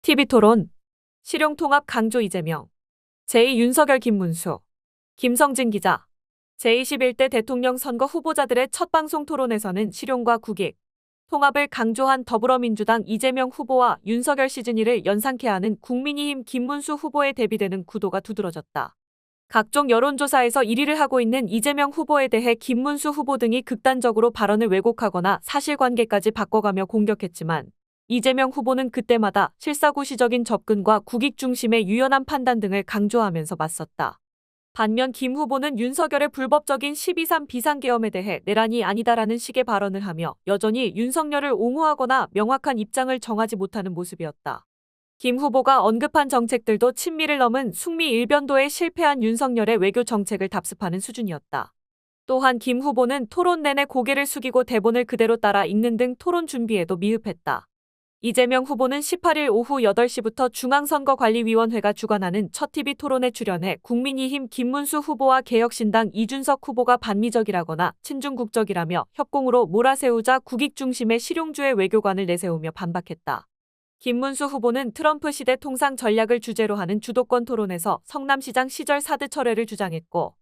TV토론, 실용통합 강조 이재명, 제2 윤석열 김문수, 김성진 기자. 제21대 대통령 선거 후보자들의 첫 방송 토론에서는 실용과 국익, 통합을 강조한 더불어민주당 이재명 후보와 윤석열 시즌1을 연상케 하는 국민의힘 김문수 후보에 대비되는 구도가 두드러졌다. 각종 여론조사에서 1위를 하고 있는 이재명 후보에 대해 김문수 후보 등이 극단적으로 발언을 왜곡하거나 사실관계까지 바꿔가며 공격했지만 이재명 후보는 그때마다 실사구시적인 접근과 국익 중심의 유연한 판단 등을 강조하면서 맞섰다. 반면 김 후보는 윤석열의 불법적인 12.3 비상계엄에 대해 내란이 아니다라는 식의 발언을 하며 여전히 윤석열을 옹호하거나 명확한 입장을 정하지 못하는 모습이었다. 김 후보가 언급한 정책들도 친미를 넘은 숙미 일변도에 실패한 윤석열의 외교 정책을 답습하는 수준이었다. 또한 김 후보는 토론 내내 고개를 숙이고 대본을 그대로 따라 읽는 등 토론 준비에도 미흡했다. 이재명 후보는 18일 오후 8시부터 중앙선거관리위원회가 주관하는 첫 TV 토론에 출연해 국민의힘 김문수 후보와 개혁신당 이준석 후보가 반미적이라거나 친중국적이라며 협공으로 몰아세우자 국익 중심의 실용주의 외교관을 내세우며 반박했다. 김문수 후보는 트럼프 시대 통상 전략을 주제로 하는 주도권 토론에서 성남시장 시절 사드 철회를 주장했고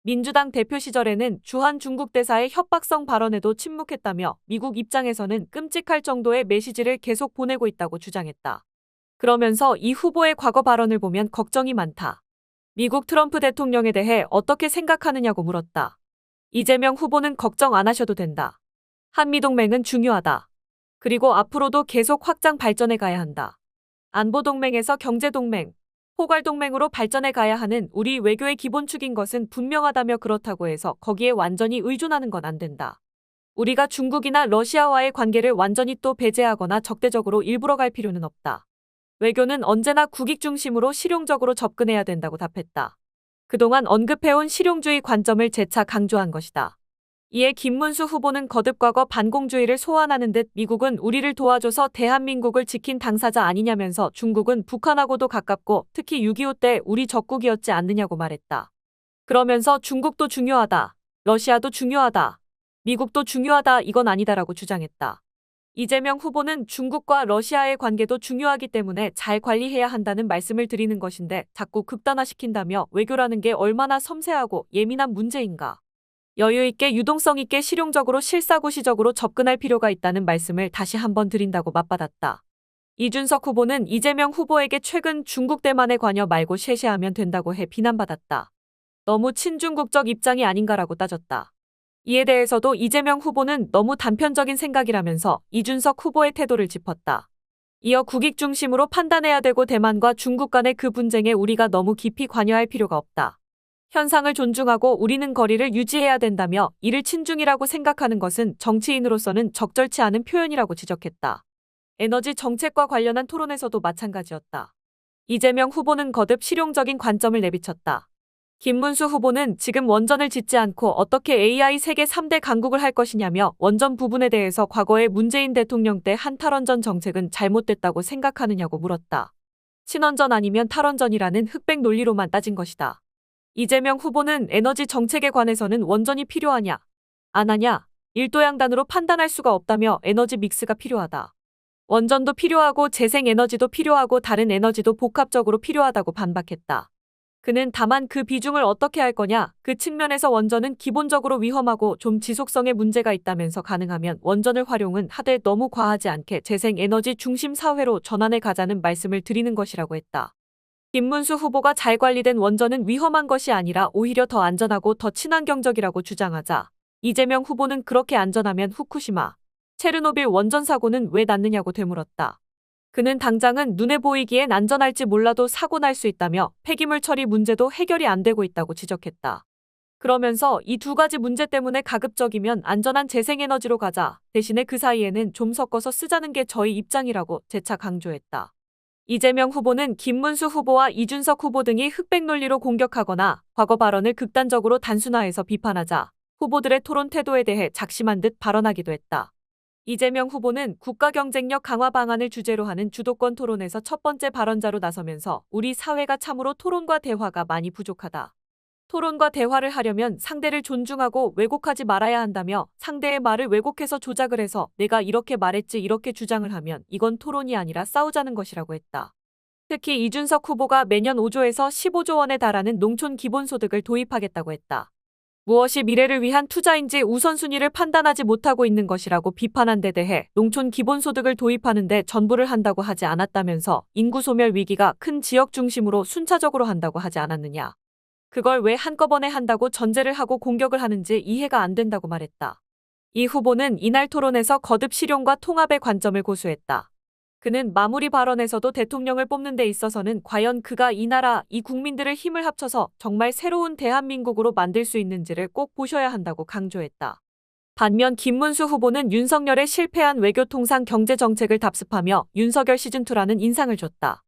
민주당 대표 시절에는 주한 중국 대사의 협박성 발언에도 침묵했다며 미국 입장에서는 끔찍할 정도의 메시지를 계속 보내고 있다고 주장했다. 그러면서 이 후보의 과거 발언을 보면 걱정이 많다. 미국 트럼프 대통령에 대해 어떻게 생각하느냐고 물었다. 이재명 후보는 걱정 안 하셔도 된다. 한미동맹은 중요하다. 그리고 앞으로도 계속 확장 발전해 가야 한다. 안보동맹에서 경제동맹, 포괄동맹으로 발전해 가야 하는 우리 외교의 기본축인 것은 분명하다며 그렇다고 해서 거기에 완전히 의존하는 건 안 된다. 우리가 중국이나 러시아와의 관계를 완전히 또 배제하거나 적대적으로 일부러 갈 필요는 없다. 외교는 언제나 국익 중심으로 실용적으로 접근해야 된다고 답했다. 그동안 언급해온 실용주의 관점을 재차 강조한 것이다. 이에 김문수 후보는 거듭 과거 반공주의를 소환하는 듯 미국은 우리를 도와줘서 대한민국을 지킨 당사자 아니냐면서 중국은 북한하고도 가깝고 특히 6.25 때 우리 적국이었지 않느냐고 말했다. 그러면서 중국도 중요하다. 러시아도 중요하다. 미국도 중요하다. 이건 아니다라고 주장했다. 이재명 후보는 중국과 러시아의 관계도 중요하기 때문에 잘 관리해야 한다는 말씀을 드리는 것인데 자꾸 극단화시킨다며 외교라는 게 얼마나 섬세하고 예민한 문제인가. 여유있게 유동성있게 실용적으로 실사구시적으로 접근할 필요가 있다는 말씀을 다시 한번 드린다고 맞받았다. 이준석 후보는 이재명 후보에게 최근 중국 대만에 관여 말고 쉐쉐하면 된다고 해 비난받았다. 너무 친중국적 입장이 아닌가라고 따졌다. 이에 대해서도 이재명 후보는 너무 단편적인 생각이라면서 이준석 후보의 태도를 짚었다. 이어 국익 중심으로 판단해야 되고 대만과 중국 간의 그 분쟁에 우리가 너무 깊이 관여할 필요가 없다. 현상을 존중하고 우리는 거리를 유지해야 된다며 이를 친중이라고 생각하는 것은 정치인으로서는 적절치 않은 표현이라고 지적했다. 에너지 정책과 관련한 토론에서도 마찬가지였다. 이재명 후보는 거듭 실용적인 관점을 내비쳤다. 김문수 후보는 지금 원전을 짓지 않고 어떻게 AI 세계 3대 강국을 할 것이냐며 원전 부분에 대해서 과거의 문재인 대통령 때 한 탈원전 정책은 잘못됐다고 생각하느냐고 물었다. 친원전 아니면 탈원전이라는 흑백 논리로만 따진 것이다. 이재명 후보는 에너지 정책에 관해서는 원전이 필요하냐, 안 하냐, 일도양단으로 판단할 수가 없다며 에너지 믹스가 필요하다. 원전도 필요하고 재생에너지도 필요하고 다른 에너지도 복합적으로 필요하다고 반박했다. 그는 다만 그 비중을 어떻게 할 거냐, 그 측면에서 원전은 기본적으로 위험하고 좀 지속성에 문제가 있다면서 가능하면 원전을 활용은 하되 너무 과하지 않게 재생에너지 중심 사회로 전환해 가자는 말씀을 드리는 것이라고 했다. 김문수 후보가 잘 관리된 원전은 위험한 것이 아니라 오히려 더 안전하고 더 친환경적이라고 주장하자 이재명 후보는 그렇게 안전하면 후쿠시마, 체르노빌 원전 사고는 왜 났느냐고 되물었다. 그는 당장은 눈에 보이기엔 안전할지 몰라도 사고 날 수 있다며 폐기물 처리 문제도 해결이 안 되고 있다고 지적했다. 그러면서 이 두 가지 문제 때문에 가급적이면 안전한 재생에너지로 가자. 대신에 그 사이에는 좀 섞어서 쓰자는 게 저희 입장이라고 재차 강조했다. 이재명 후보는 김문수 후보와 이준석 후보 등이 흑백 논리로 공격하거나 과거 발언을 극단적으로 단순화해서 비판하자 후보들의 토론 태도에 대해 작심한 듯 발언하기도 했다. 이재명 후보는 국가 경쟁력 강화 방안을 주제로 하는 주도권 토론에서 첫 번째 발언자로 나서면서 우리 사회가 참으로 토론과 대화가 많이 부족하다. 토론과 대화를 하려면 상대를 존중하고 왜곡하지 말아야 한다며 상대의 말을 왜곡해서 조작을 해서 내가 이렇게 말했지 이렇게 주장을 하면 이건 토론이 아니라 싸우자는 것이라고 했다. 특히 이준석 후보가 매년 5조에서 15조 원에 달하는 농촌 기본소득을 도입하겠다고 했다. 무엇이 미래를 위한 투자인지 우선순위를 판단하지 못하고 있는 것이라고 비판한 데 대해 농촌 기본소득을 도입하는 데 전부를 한다고 하지 않았다면서 인구 소멸 위기가 큰 지역 중심으로 순차적으로 한다고 하지 않았느냐. 그걸 왜 한꺼번에 한다고 전제를 하고 공격을 하는지 이해가 안 된다고 말했다. 이 후보는 이날 토론에서 거듭 실용과 통합의 관점을 고수했다. 그는 마무리 발언에서도 대통령을 뽑는 데 있어서는 과연 그가 이 나라, 이 국민들을 힘을 합쳐서 정말 새로운 대한민국으로 만들 수 있는지를 꼭 보셔야 한다고 강조했다. 반면 김문수 후보는 윤석열의 실패한 외교통상 경제정책을 답습하며 윤석열 시즌2라는 인상을 줬다.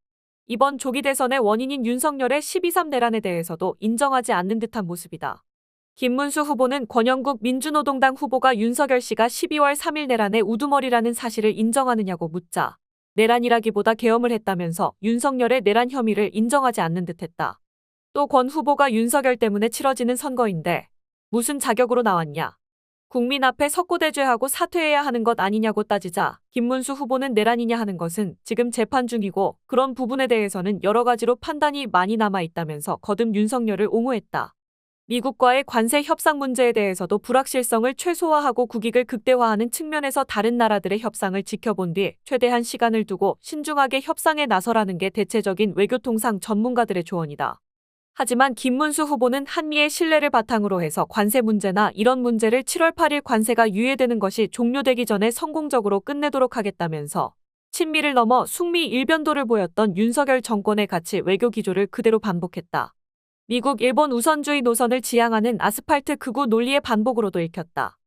이번 조기 대선의 원인인 윤석열의 12.3 내란에 대해서도 인정하지 않는 듯한 모습이다. 김문수 후보는 권영국 민주노동당 후보가 윤석열 씨가 12월 3일 내란의 우두머리라는 사실을 인정하느냐고 묻자 내란이라기보다 계엄을 했다면서 윤석열의 내란 혐의를 인정하지 않는 듯했다. 또 권 후보가 윤석열 때문에 치러지는 선거인데 무슨 자격으로 나왔냐. 국민 앞에 석고대죄하고 사퇴해야 하는 것 아니냐고 따지자 김문수 후보는 내란이냐 하는 것은 지금 재판 중이고 그런 부분에 대해서는 여러 가지로 판단이 많이 남아있다면서 거듭 윤석열을 옹호했다. 미국과의 관세 협상 문제에 대해서도 불확실성을 최소화하고 국익을 극대화하는 측면에서 다른 나라들의 협상을 지켜본 뒤 최대한 시간을 두고 신중하게 협상에 나서라는 게 대체적인 외교통상 전문가들의 조언이다. 하지만 김문수 후보는 한미의 신뢰를 바탕으로 해서 관세 문제나 이런 문제를 7월 8일 관세가 유예되는 것이 종료되기 전에 성공적으로 끝내도록 하겠다면서 친미를 넘어 숙미 일변도를 보였던 윤석열 정권의 가치 외교 기조를 그대로 반복했다. 미국, 일본 우선주의 노선을 지향하는 아스팔트 극우 논리의 반복으로도 읽혔다.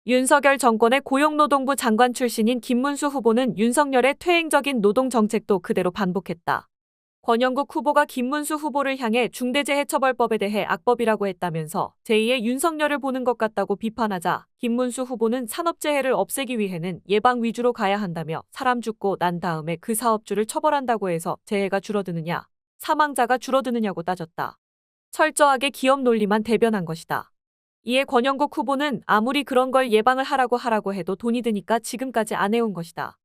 윤석열 정권의 고용노동부 장관 출신인 김문수 후보는 윤석열의 퇴행적인 노동정책도 그대로 반복했다. 권영국 후보가 김문수 후보를 향해 중대재해처벌법에 대해 악법이라고 했다면서 제2의 윤석열을 보는 것 같다고 비판하자 김문수 후보는 산업재해를 없애기 위해는 예방 위주로 가야 한다며 사람 죽고 난 다음에 그 사업주를 처벌한다고 해서 재해가 줄어드느냐, 사망자가 줄어드느냐고 따졌다. 철저하게 기업 논리만 대변한 것이다. 이에 권영국 후보는 아무리 그런 걸 예방을 하라고 해도 돈이 드니까 지금까지 안 해온 것이다.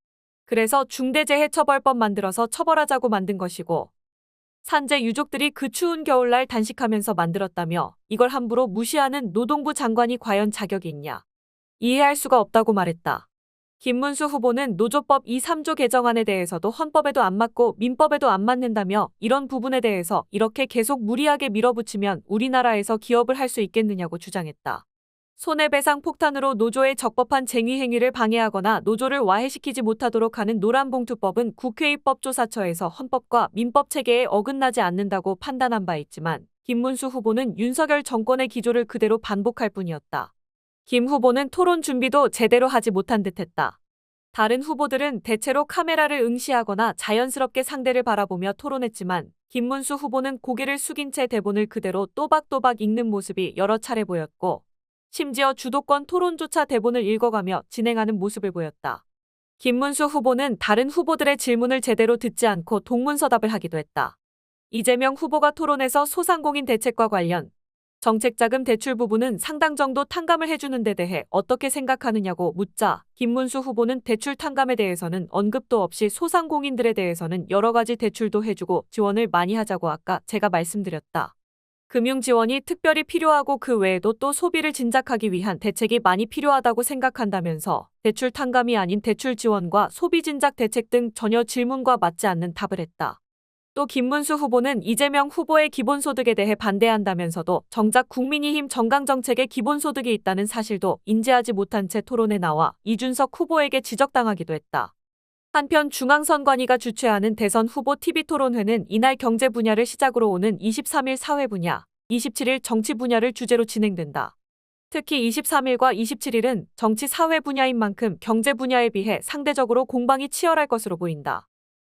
그래서 중대재해처벌법 만들어서 처벌하자고 만든 것이고 산재 유족들이 그 추운 겨울날 단식하면서 만들었다며 이걸 함부로 무시하는 노동부 장관이 과연 자격이 있냐. 이해할 수가 없다고 말했다. 김문수 후보는 노조법 2, 3조 개정안에 대해서도 헌법에도 안 맞고 민법에도 안 맞는다며 이런 부분에 대해서 이렇게 계속 무리하게 밀어붙이면 우리나라에서 기업을 할 수 있겠느냐고 주장했다. 손해배상 폭탄으로 노조의 적법한 쟁의 행위를 방해하거나 노조를 와해시키지 못하도록 하는 노란봉투법은 국회 입법조사처에서 헌법과 민법 체계에 어긋나지 않는다고 판단한 바 있지만 김문수 후보는 윤석열 정권의 기조를 그대로 반복할 뿐이었다. 김 후보는 토론 준비도 제대로 하지 못한 듯했다. 다른 후보들은 대체로 카메라를 응시하거나 자연스럽게 상대를 바라보며 토론했지만 김문수 후보는 고개를 숙인 채 대본을 그대로 또박또박 읽는 모습이 여러 차례 보였고 심지어 주도권 토론조차 대본을 읽어가며 진행하는 모습을 보였다. 김문수 후보는 다른 후보들의 질문을 제대로 듣지 않고 동문서답을 하기도 했다. 이재명 후보가 토론에서 소상공인 대책과 관련 정책자금 대출 부분은 상당 정도 탕감을 해주는 데 대해 어떻게 생각하느냐고 묻자 김문수 후보는 대출 탕감에 대해서는 언급도 없이 소상공인들에 대해서는 여러 가지 대출도 해주고 지원을 많이 하자고 아까 제가 말씀드렸다. 금융지원이 특별히 필요하고 그 외에도 또 소비를 진작하기 위한 대책이 많이 필요하다고 생각한다면서 대출 탕감이 아닌 대출 지원과 소비 진작 대책 등 전혀 질문과 맞지 않는 답을 했다. 또 김문수 후보는 이재명 후보의 기본소득에 대해 반대한다면서도 정작 국민의힘 정강정책에 기본소득이 있다는 사실도 인지하지 못한 채 토론에 나와 이준석 후보에게 지적당하기도 했다. 한편 중앙선관위가 주최하는 대선 후보 TV토론회는 이날 경제 분야를 시작으로 오는 23일 사회 분야, 27일 정치 분야를 주제로 진행된다. 특히 23일과 27일은 정치 사회 분야인 만큼 경제 분야에 비해 상대적으로 공방이 치열할 것으로 보인다.